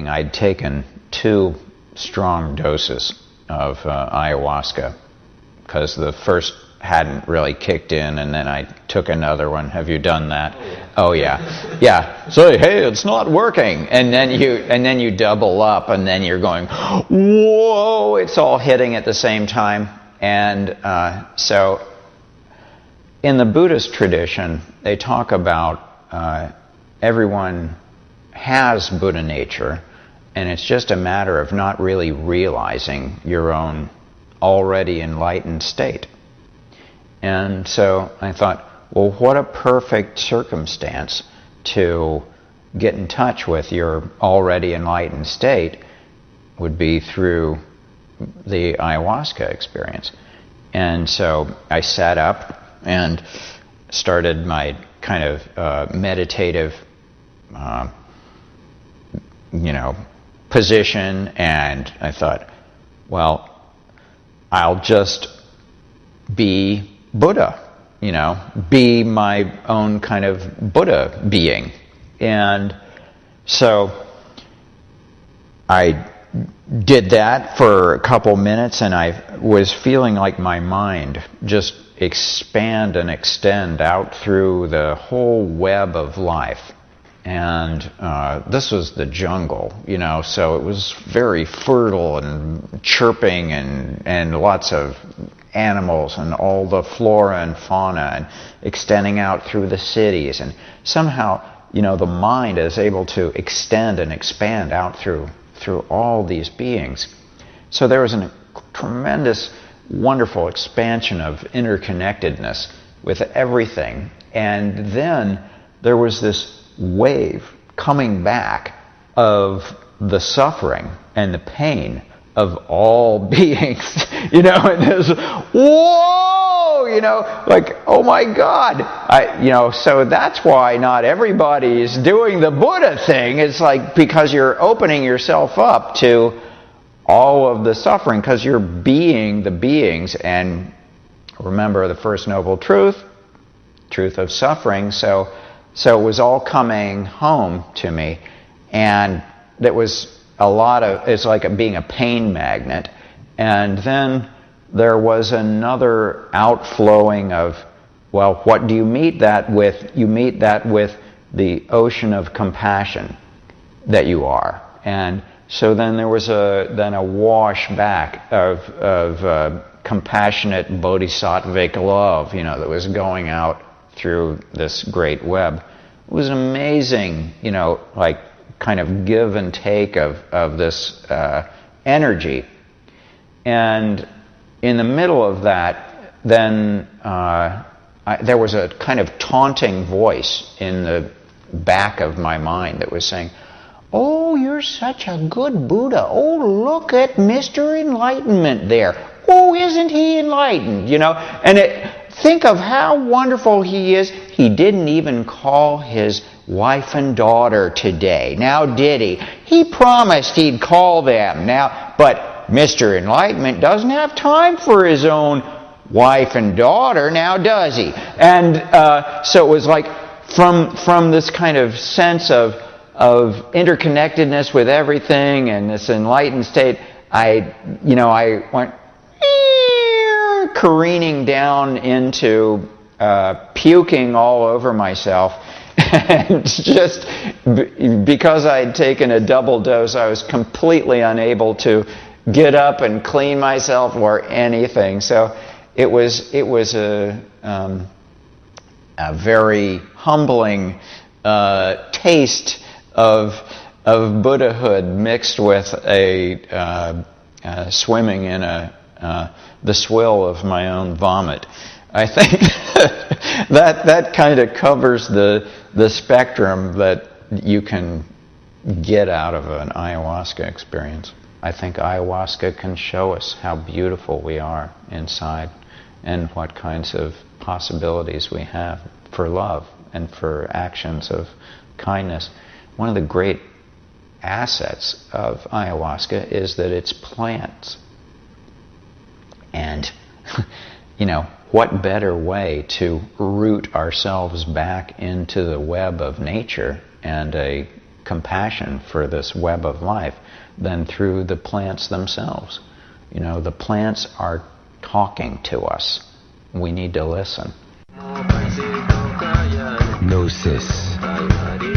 I'd taken 2 strong doses of ayahuasca because the first hadn't really kicked in, and then I took another one. Have you done that? Oh yeah, yeah. So hey, it's not working, and then you double up, and then you're going, whoa! It's all hitting at the same time, and so in the Buddhist tradition, they talk about everyone has Buddha nature, and it's just a matter of not really realizing your own already enlightened state. And so I thought, well, what a perfect circumstance to get in touch with your already enlightened state would be through the ayahuasca experience. And so I sat up and started my kind of meditative, position, and I thought, well, I'll just be Buddha, be my own kind of Buddha being. And so I did that for a couple minutes, and I was feeling like my mind just expand and extend out through the whole web of life. And this was the jungle, so it was very fertile and chirping and lots of animals and all the flora and fauna and extending out through the cities. And somehow, the mind is able to extend and expand out through all these beings. So there was a tremendous, wonderful expansion of interconnectedness with everything. And then there was this wave coming back of the suffering and the pain of all beings, and there's, whoa, like, oh my God, so that's why not everybody is doing the Buddha thing. It's like, because you're opening yourself up to all of the suffering, because you're being the beings, and remember the first noble truth of suffering, so it was all coming home to me, and it was it's like being a pain magnet. And then there was another outflowing of, well, what do you meet that with? You meet that with the ocean of compassion that you are. And so then there was a wash back of compassionate bodhisattvic love, that was going out through this great web. It was amazing, like kind of give and take of this energy. And in the middle of that, then there was a kind of taunting voice in the back of my mind that was saying, oh, you're such a good Buddha. Oh, look at Mr. Enlightenment there. Oh, isn't he enlightened? And think of how wonderful he is. He didn't even call his wife and daughter today. Now, did he? He promised he'd call them. Now, but Mr. Enlightenment doesn't have time for his own wife and daughter, now does he? And so it was like from this kind of sense of interconnectedness with everything and this enlightened state, I went careening down into puking all over myself. And just because I'd taken a double dose, I was completely unable to get up and clean myself or anything. So it was a very humbling taste of Buddhahood mixed with a swimming in the swill of my own vomit. I think that kind of covers the spectrum that you can get out of an ayahuasca experience. I think ayahuasca can show us how beautiful we are inside and what kinds of possibilities we have for love and for actions of kindness. One of the great assets of ayahuasca is that it's plants. And, what better way to root ourselves back into the web of nature and a compassion for this web of life than through the plants themselves. You know, the plants are talking to us. We need to listen. Gnosis.